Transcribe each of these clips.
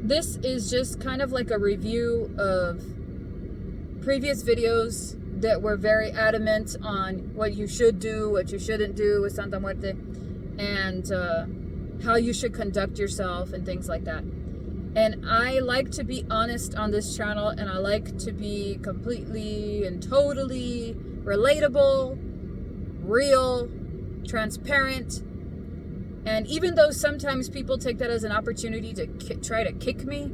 this is just kind of like a review of previous videos that were very adamant on what you should do, what you shouldn't do with Santa Muerte, and how you should conduct yourself and things like that. And I like to be honest on this channel, and I like to be completely and totally relatable, real, transparent. And even though sometimes people take that as an opportunity to try to kick me,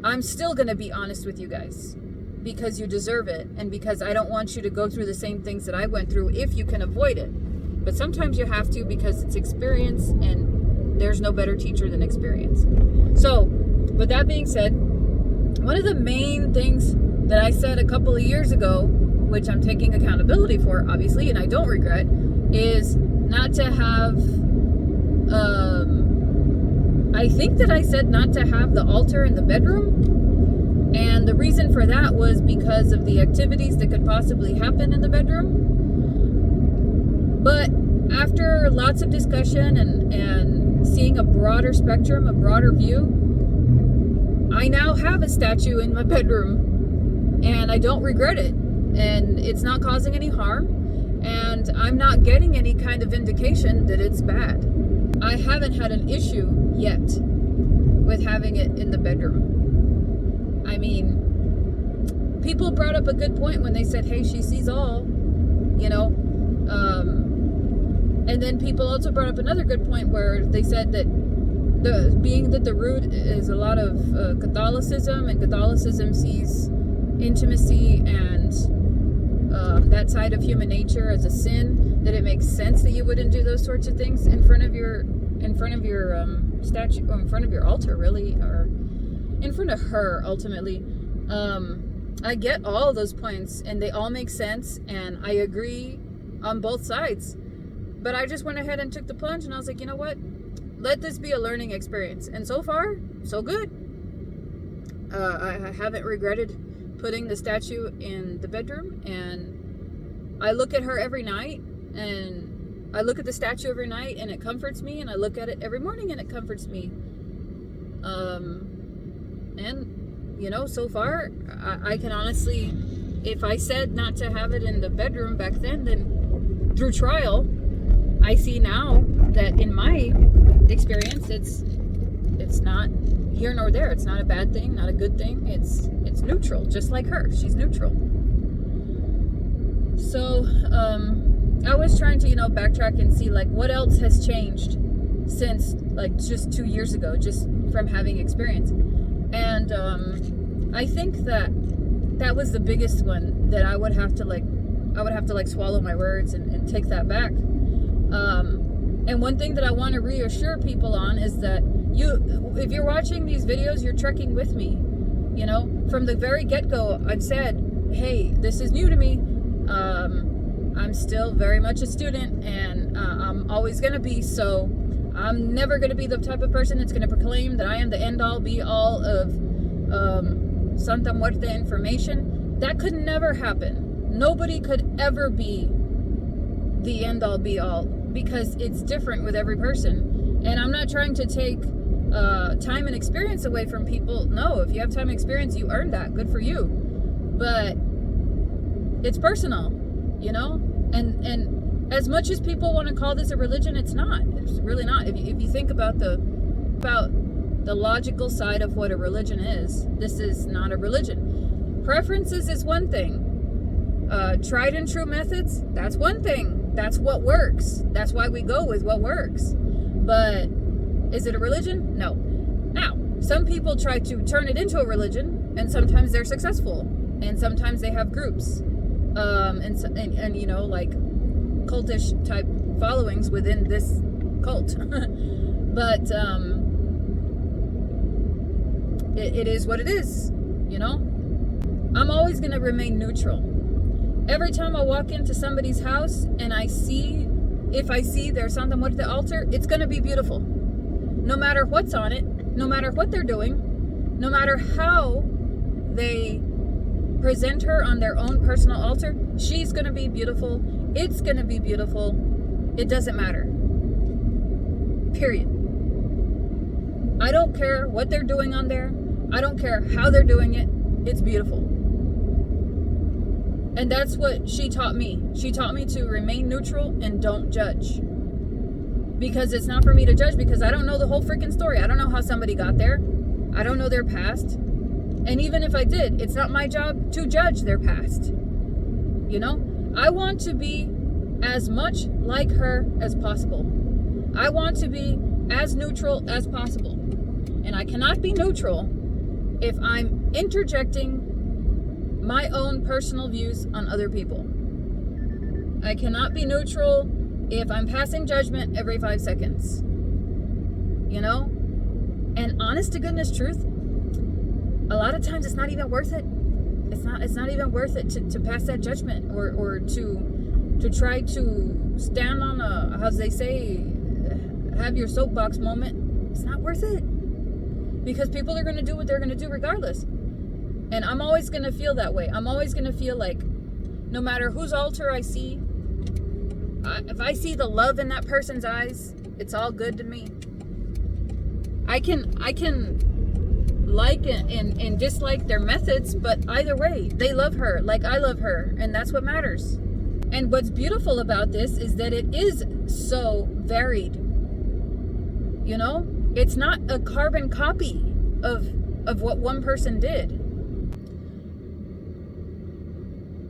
I'm still going to be honest with you guys, because you deserve it, and because I don't want you to go through the same things that I went through if you can avoid it. But sometimes you have to, because it's experience, and there's no better teacher than experience. So, with that being said, one of the main things that I said a couple of years ago, which I'm taking accountability for, obviously, and I don't regret, is not to have, I think that I said not to have the altar in the bedroom. And the reason for that was because of the activities that could possibly happen in the bedroom. But after lots of discussion and seeing a broader spectrum, a broader view, I now have a statue in my bedroom, and I don't regret it, and it's not causing any harm, and I'm not getting any kind of indication that it's bad. I haven't had an issue yet with having it in the bedroom. I mean, people brought up a good point when they said, hey, she sees all, you know, and then people also brought up another good point where they said that being that the root is a lot of Catholicism, and Catholicism sees intimacy and that side of human nature as a sin, that it makes sense that you wouldn't do those sorts of things in front of your statue, or in front of your altar, really, or in front of her, ultimately. I get all of those points, and they all make sense, and I agree on both sides. But I just went ahead and took the plunge, and I was like, you know what? Let this be a learning experience. And so far, so good. I haven't regretted putting the statue in the bedroom, and I look at her every night, and I look at the statue every night, and it comforts me, and I look at it every morning, and it comforts me. And, you know, so far, I can honestly, if I said not to have it in the bedroom back then through trial, I see now that in my experience, it's not here nor there. It's not a bad thing, not a good thing. It's neutral, just like her. She's neutral. So I was trying to, you know, backtrack and see like what else has changed since like just 2 years ago, just from having experience. And I think that was the biggest one that I would have to like swallow my words and take that back. And one thing that I want to reassure people on is that if you're watching these videos, you're trekking with me. You know, from the very get-go, I've said, hey, this is new to me. I'm still very much a student, and I'm always going to be. So I'm never going to be the type of person that's going to proclaim that I am the end-all, be-all of Santa Muerte information. That could never happen. Nobody could ever be the end-all, be-all, because it's different with every person. And I'm not trying to take time and experience away from people. No, if you have time and experience, you earned that. Good for you. But it's personal, you know? And as much as people want to call this a religion, it's not. It's really not. If you think about the logical side of what a religion is, this is not a religion. Preferences is one thing. Tried and true methods, that's one thing. That's what works. That's why we go with what works. But is it a religion? No. Now, some people try to turn it into a religion, and sometimes they're successful, and sometimes they have groups, and you know, like cultish type followings within this cult. But it is what it is, you know. I'm always going to remain neutral. Every time I walk into somebody's house and if I see their Santa Muerte altar, it's going to be beautiful. No matter what's on it, no matter what they're doing, no matter how they present her on their own personal altar, she's going to be beautiful. It's going to be beautiful. It doesn't matter. Period. I don't care what they're doing on there. I don't care how they're doing it. It's beautiful. And that's what she taught me. She taught me to remain neutral and don't judge. Because it's not for me to judge, because I don't know the whole freaking story. I don't know how somebody got there. I don't know their past. And even if I did, it's not my job to judge their past. You know? I want to be as much like her as possible. I want to be as neutral as possible. And I cannot be neutral if I'm interjecting my own personal views on other people. I cannot be neutral if I'm passing judgment every 5 seconds. You know? And honest to goodness truth, a lot of times it's not even worth it. It's not even worth it to pass that judgment or to try to stand on a, how they say, have your soapbox moment. It's not worth it. Because people are going to do what they're going to do regardless. And I'm always going to feel that way. I'm always going to feel like no matter whose altar I see, if I see the love in that person's eyes, it's all good to me. I can like and dislike their methods, but either way, they love her like I love her, and that's what matters. And what's beautiful about this is that it is so varied. You know? It's not a carbon copy of what one person did.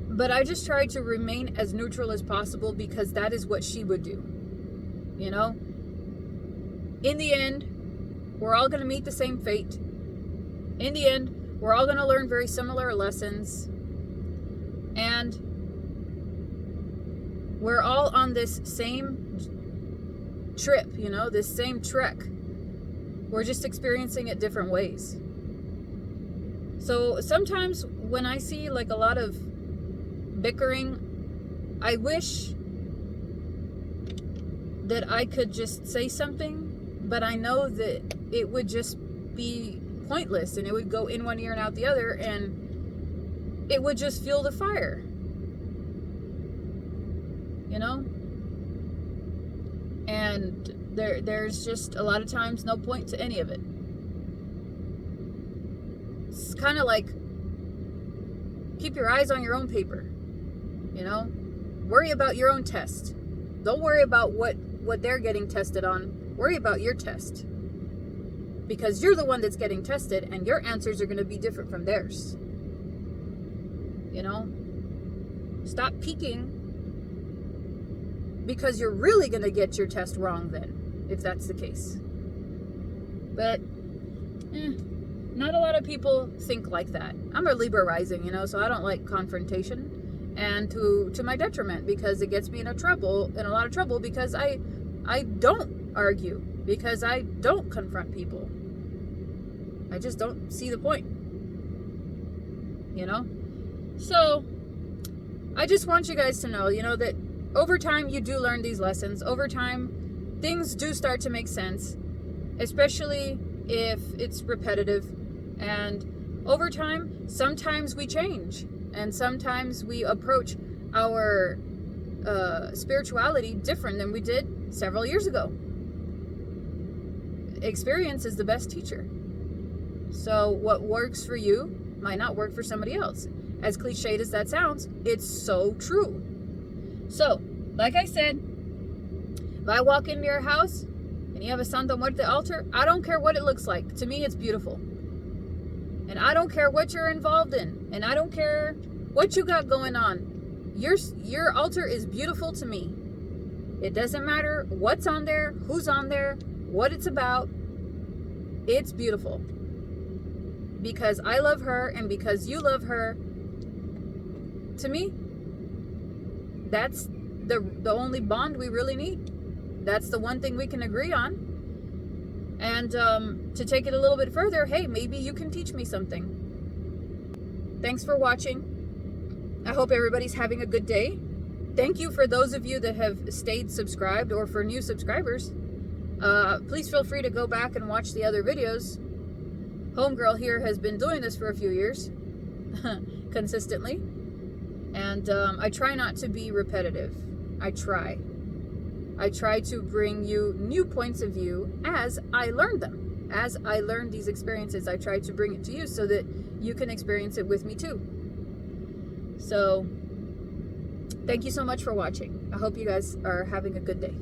But I just try to remain as neutral as possible because that is what she would do. You know? In the end, we're all going to meet the same fate. In the end, we're all going to learn very similar lessons. And we're all on this same trip, you know, this same trek. We're just experiencing it different ways. So sometimes when I see like a lot of bickering, I wish that I could just say something, but I know that it would just be pointless and it would go in one ear and out the other, and it would just fuel the fire. You know? And there's just a lot of times no point to any of it. It's kind of like keep your eyes on your own paper. You know? Worry about your own test. Don't worry about what they're getting tested on. Worry about your test. Because you're the one that's getting tested, and your answers are going to be different from theirs. You know? Stop peeking, because you're really going to get your test wrong then, if that's the case. But, not a lot of people think like that. I'm a Libra rising, you know, so I don't like confrontation, and to my detriment, because it gets me in a lot of trouble, because I don't argue, because I don't confront people. I just don't see the point, you know? So, I just want you guys to know, you know, that over time you do learn these lessons. Over time, things do start to make sense, especially if it's repetitive. And over time, sometimes we change, and sometimes we approach our spirituality different than we did several years ago. Experience is the best teacher. So what works for you might not work for somebody else. As cliched as that sounds, it's so true. So, like I said, if I walk into your house and you have a Santa Muerte altar, I don't care what it looks like. To me, it's beautiful. And I don't care what you're involved in. And I don't care what you got going on. Your altar is beautiful to me. It doesn't matter what's on there, who's on there, what it's about. It's beautiful. Because I love her and because you love her. To me, that's the only bond we really need. That's the one thing we can agree on. And to take it a little bit further, hey, maybe you can teach me something. Thanks for watching. I hope everybody's having a good day. Thank you for those of you that have stayed subscribed, or for new subscribers. Please feel free to go back and watch the other videos. Homegirl here has been doing this for a few years, consistently. And I try not to be repetitive. I try to bring you new points of view as I learn them, as I learned these experiences, I tried to bring it to you so that you can experience it with me too. So thank you so much for watching. I hope you guys are having a good day.